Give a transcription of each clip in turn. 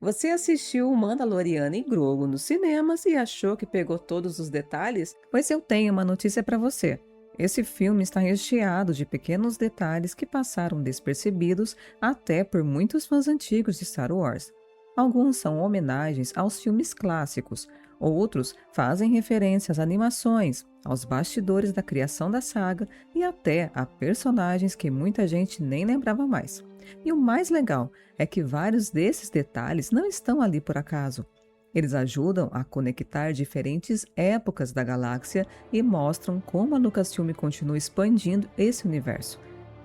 Você assistiu o Mandaloriano e Grogu nos cinemas e achou que pegou todos os detalhes? Pois eu tenho uma notícia para você. Esse filme está recheado de pequenos detalhes que passaram despercebidos até por muitos fãs antigos de Star Wars. Alguns são homenagens aos filmes clássicos, outros fazem referência às animações, aos bastidores da criação da saga e até a personagens que muita gente nem lembrava mais. E o mais legal é que vários desses detalhes não estão ali por acaso. Eles ajudam a conectar diferentes épocas da galáxia e mostram como a Lucasfilm continua expandindo esse universo.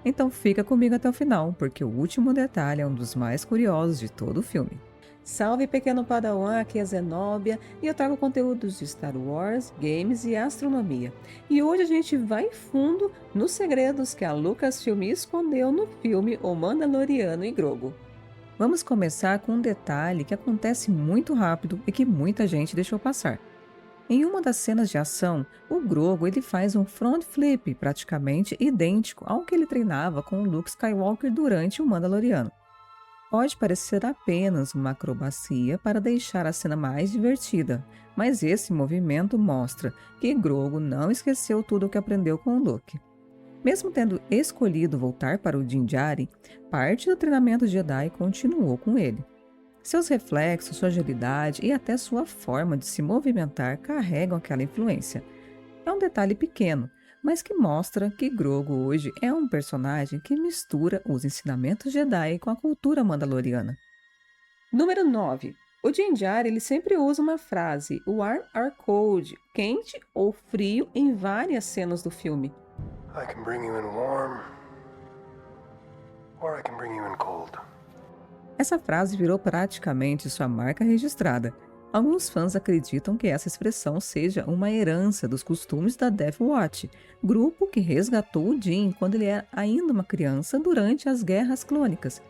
Então fica comigo até o final, porque o último detalhe é um dos mais curiosos de todo o filme. Salve pequeno Padawan, aqui é Zenobia e eu trago conteúdos de Star Wars, games e astronomia. E hoje a gente vai fundo nos segredos que a Lucasfilm escondeu no filme O Mandaloriano e Grogu. Vamos começar com um detalhe que acontece muito rápido e que muita gente deixou passar. Em uma das cenas de ação, o Grogu ele faz um front flip praticamente idêntico ao que ele treinava com o Luke Skywalker durante o Mandaloriano. Pode parecer apenas uma acrobacia para deixar a cena mais divertida, mas esse movimento mostra que Grogu não esqueceu tudo o que aprendeu com o Luke. Mesmo tendo escolhido voltar para o Din Djarin, parte do treinamento Jedi continuou com ele. Seus reflexos, sua agilidade e até sua forma de se movimentar carregam aquela influência. É um detalhe pequeno, mas que mostra que Grogu hoje é um personagem que mistura os ensinamentos Jedi com a cultura mandaloriana. Número 9. O Din Djarin ele sempre usa uma frase, warm or cold, quente ou frio, em várias cenas do filme. I can bring you in warm, or I can bring you in cold. Essa frase virou praticamente sua marca registrada. Alguns fãs acreditam que essa expressão seja uma herança dos costumes da Death Watch, grupo que resgatou o Din quando ele era ainda uma criança durante as Guerras Clônicas.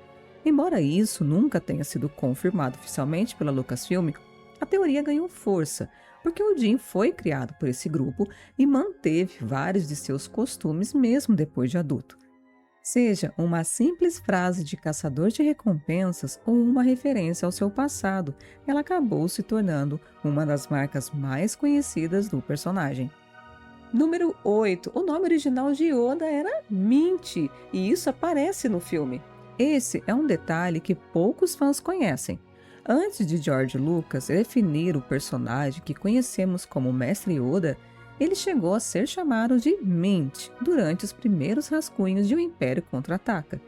Embora isso nunca tenha sido confirmado oficialmente pela Lucasfilm, a teoria ganhou força, porque o Din foi criado por esse grupo e manteve vários de seus costumes mesmo depois de adulto. Seja uma simples frase de caçador de recompensas ou uma referência ao seu passado, ela acabou se tornando uma das marcas mais conhecidas do personagem. Número 8. O nome original de Yoda era Mint, e isso aparece no filme. Esse é um detalhe que poucos fãs conhecem. Antes de George Lucas definir o personagem que conhecemos como Mestre Yoda, ele chegou a ser chamado de Mint durante os primeiros rascunhos de O Império Contra-Ataca.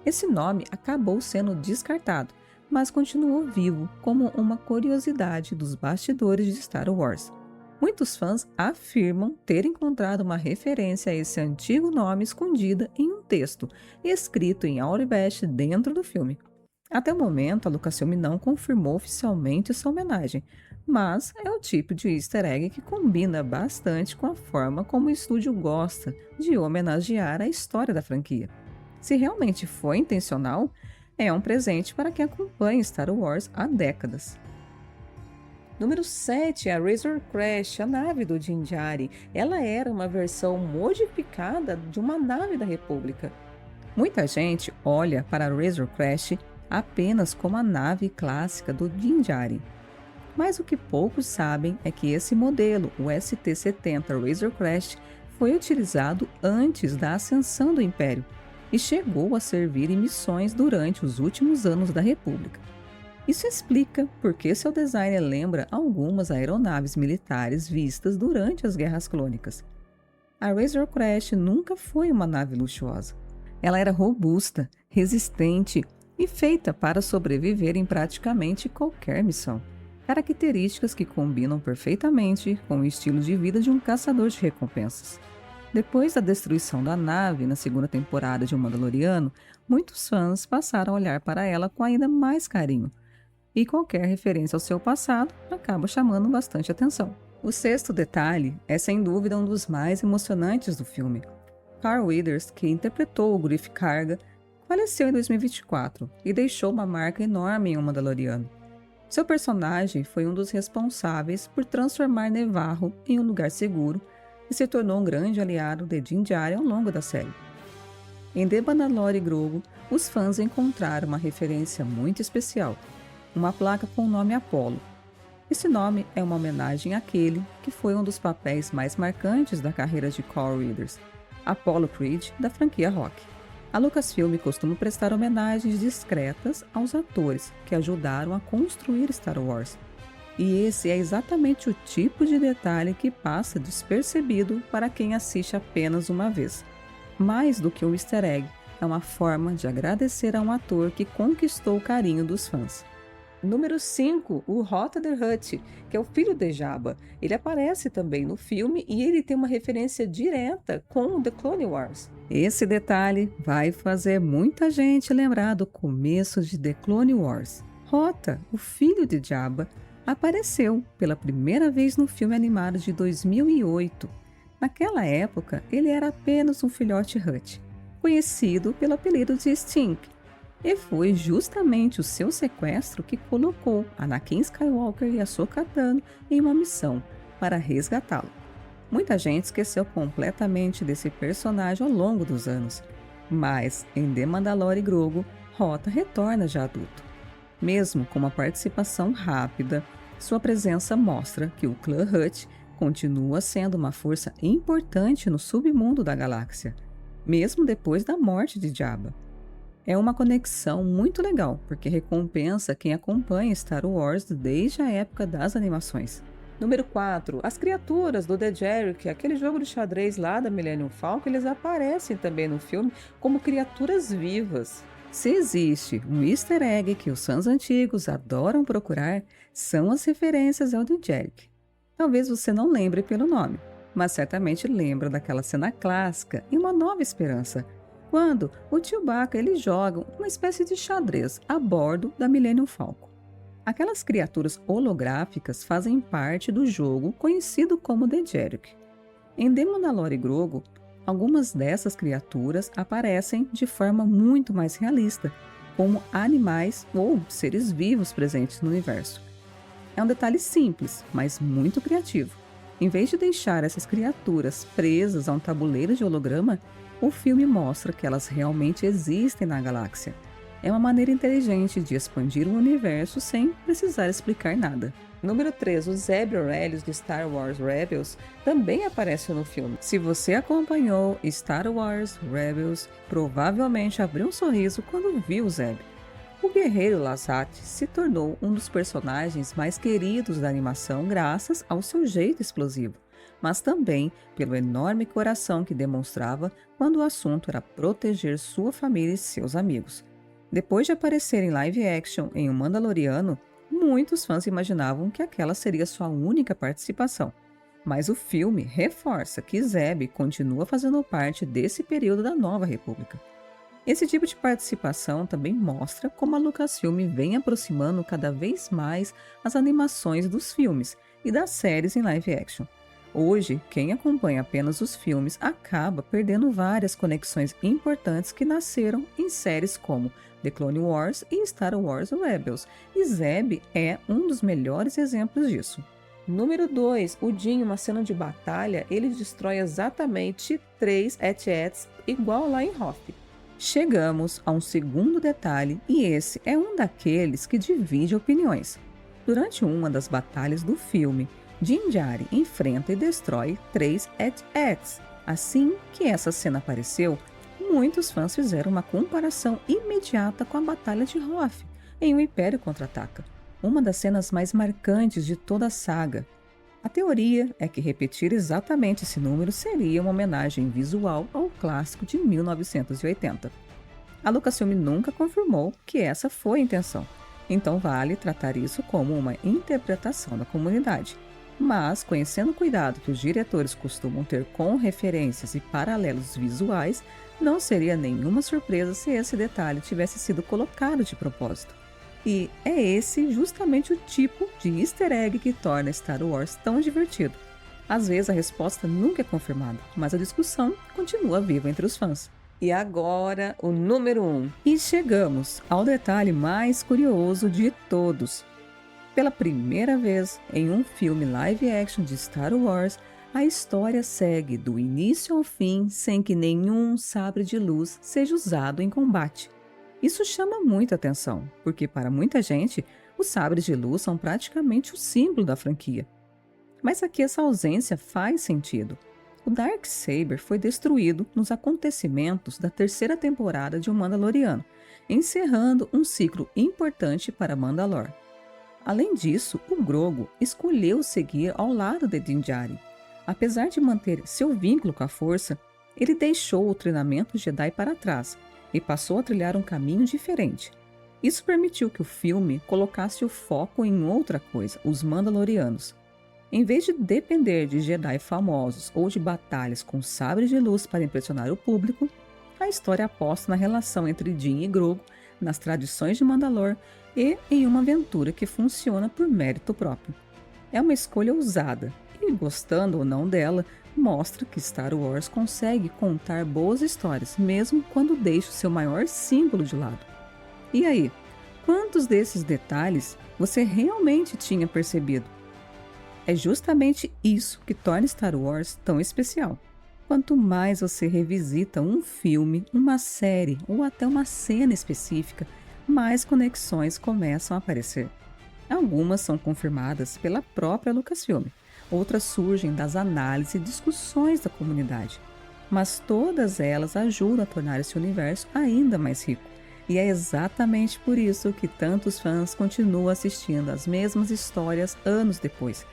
Esse nome acabou sendo descartado, mas continuou vivo como uma curiosidade dos bastidores de Star Wars. Muitos fãs afirmam ter encontrado uma referência a esse antigo nome escondida em um texto escrito em Aurebesh dentro do filme. Até o momento, a Lucasfilm não confirmou oficialmente essa homenagem, mas é o tipo de easter egg que combina bastante com a forma como o estúdio gosta de homenagear a história da franquia. Se realmente foi intencional, é um presente para quem acompanha Star Wars há décadas. Número 7, a Razor Crest, a nave do Din Djarin. Ela era uma versão modificada de uma nave da República. Muita gente olha para a Razor Crest apenas como a nave clássica do Din Djarin. Mas o que poucos sabem é que esse modelo, o ST-70 Razor Crest, foi utilizado antes da ascensão do Império e chegou a servir em missões durante os últimos anos da República. Isso explica por que seu design lembra algumas aeronaves militares vistas durante as Guerras Clônicas. A Razor Crest nunca foi uma nave luxuosa. Ela era robusta, resistente e feita para sobreviver em praticamente qualquer missão. Características que combinam perfeitamente com o estilo de vida de um caçador de recompensas. Depois da destruição da nave na segunda temporada de O Mandaloriano, muitos fãs passaram a olhar para ela com ainda mais carinho, e qualquer referência ao seu passado acaba chamando bastante atenção. O sexto detalhe é sem dúvida um dos mais emocionantes do filme. Carl Weathers, que interpretou o Greef Karga, faleceu em 2024 e deixou uma marca enorme em O Mandaloriano. Seu personagem foi um dos responsáveis por transformar Nevarro em um lugar seguro e se tornou um grande aliado de Din Djarin ao longo da série. Em The Mandalorian e Grogu, os fãs encontraram uma referência muito especial. uma placa com o nome Apollo. Esse nome é uma homenagem àquele que foi um dos papéis mais marcantes da carreira de Carl Weathers, Apollo Creed, da franquia Rock. A Lucasfilm costuma prestar homenagens discretas aos atores que ajudaram a construir Star Wars. E esse é exatamente o tipo de detalhe que passa despercebido para quem assiste apenas uma vez. Mais do que um easter egg, é uma forma de agradecer a um ator que conquistou o carinho dos fãs. Número 5, o Rota the Hutt, que é o filho de Jabba. Ele aparece também no filme e ele tem uma referência direta com The Clone Wars. Esse detalhe vai fazer muita gente lembrar do começo de The Clone Wars. Rota, o filho de Jabba, apareceu pela primeira vez no filme animado de 2008. Naquela época, ele era apenas um filhote Hutt, conhecido pelo apelido de Stink. E foi justamente o seu sequestro que colocou Anakin Skywalker e Ahsoka Tano em uma missão para resgatá-lo. Muita gente esqueceu completamente desse personagem ao longo dos anos, mas em The Mandalorian e Grogu, Rota retorna já adulto. Mesmo com uma participação rápida, sua presença mostra que o clã Hutt continua sendo uma força importante no submundo da galáxia, mesmo depois da morte de Jabba. É uma conexão muito legal, porque recompensa quem acompanha Star Wars desde a época das animações. Número 4. As criaturas do The Jericho, aquele jogo de xadrez lá da Millennium Falcon, eles aparecem também no filme como criaturas vivas. Se existe um easter egg que os fãs antigos adoram procurar, são as referências ao The Jericho. Talvez você não lembre pelo nome, mas certamente lembra daquela cena clássica em Uma Nova Esperança, quando o Chewbacca ele joga uma espécie de xadrez a bordo da Millennium Falcon. Aquelas criaturas holográficas fazem parte do jogo conhecido como The Jericho. Em The Mandalorian e Grogu, algumas dessas criaturas aparecem de forma muito mais realista, como animais ou seres vivos presentes no universo. É um detalhe simples, mas muito criativo. Em vez de deixar essas criaturas presas a um tabuleiro de holograma, o filme mostra que elas realmente existem na galáxia. É uma maneira inteligente de expandir o universo sem precisar explicar nada. Número 3. O Zeb Orrelios de Star Wars Rebels também aparece no filme. Se você acompanhou Star Wars Rebels, provavelmente abriu um sorriso quando viu o Zeb. O guerreiro Lasat se tornou um dos personagens mais queridos da animação graças ao seu jeito explosivo, mas também pelo enorme coração que demonstrava quando o assunto era proteger sua família e seus amigos. Depois de aparecer em live action em O Mandaloriano, muitos fãs imaginavam que aquela seria sua única participação. Mas o filme reforça que Zeb continua fazendo parte desse período da Nova República. Esse tipo de participação também mostra como a Lucasfilm vem aproximando cada vez mais as animações dos filmes e das séries em live action. Hoje, quem acompanha apenas os filmes acaba perdendo várias conexões importantes que nasceram em séries como The Clone Wars e Star Wars Rebels, e Zeb é um dos melhores exemplos disso. Número 2. O Din, uma cena de batalha, ele destrói exatamente 3 AT-ATs igual lá em Hoth. Chegamos a um segundo detalhe, e esse é um daqueles que divide opiniões. Durante uma das batalhas do filme, Din Djarin enfrenta e destrói 3 AT-ATs. Assim que essa cena apareceu, muitos fãs fizeram uma comparação imediata com a Batalha de Hoth, em O Império Contra-Ataca, uma das cenas mais marcantes de toda a saga. A teoria é que repetir exatamente esse número seria uma homenagem visual ao clássico de 1980. A Lucasfilm nunca confirmou que essa foi a intenção, então vale tratar isso como uma interpretação da comunidade. Mas, conhecendo o cuidado que os diretores costumam ter com referências e paralelos visuais, não seria nenhuma surpresa se esse detalhe tivesse sido colocado de propósito. E é esse justamente o tipo de easter egg que torna Star Wars tão divertido. Às vezes a resposta nunca é confirmada, mas a discussão continua viva entre os fãs. E agora, o número 1. E chegamos ao detalhe mais curioso de todos. Pela primeira vez em um filme live action de Star Wars, a história segue do início ao fim sem que nenhum sabre de luz seja usado em combate. Isso chama muita atenção, porque para muita gente, o Os sabres de luz são praticamente o símbolo da franquia. Mas aqui essa ausência faz sentido. O Darksaber foi destruído nos acontecimentos da terceira temporada de O Mandaloriano, encerrando um ciclo importante para Mandalor. Além disso, o Grogu escolheu seguir ao lado de Din Djarin. Apesar de manter seu vínculo com a Força, ele deixou o treinamento Jedi para trás e passou a trilhar um caminho diferente. Isso permitiu que o filme colocasse o foco em outra coisa, os Mandalorianos. Em vez de depender de Jedi famosos ou de batalhas com sabres de luz para impressionar o público, a história aposta na relação entre Din e Grogu, nas tradições de Mandalor e em uma aventura que funciona por mérito próprio. É uma escolha ousada e, gostando ou não dela, mostra que Star Wars consegue contar boas histórias, mesmo quando deixa o seu maior símbolo de lado. E aí, quantos desses detalhes você realmente tinha percebido? É justamente isso que torna Star Wars tão especial. Quanto mais você revisita um filme, uma série ou até uma cena específica, mais conexões começam a aparecer. Algumas são confirmadas pela própria Lucasfilm, outras surgem das análises e discussões da comunidade. Mas todas elas ajudam a tornar esse universo ainda mais rico. E é exatamente por isso que tantos fãs continuam assistindo às mesmas histórias anos depois,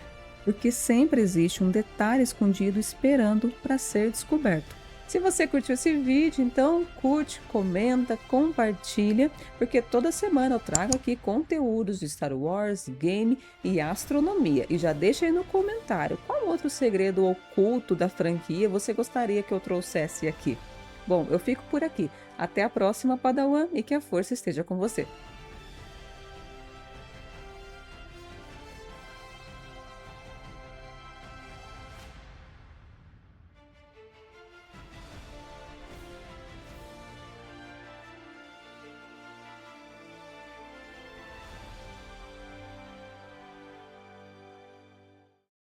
porque sempre existe um detalhe escondido esperando para ser descoberto. Se você curtiu esse vídeo, então curte, comenta, compartilha, porque toda semana eu trago aqui conteúdos de Star Wars, game e astronomia. E já deixa aí no comentário qual outro segredo oculto da franquia você gostaria que eu trouxesse aqui. Bom, eu fico por aqui. Até a próxima, Padawan, e que a força esteja com você.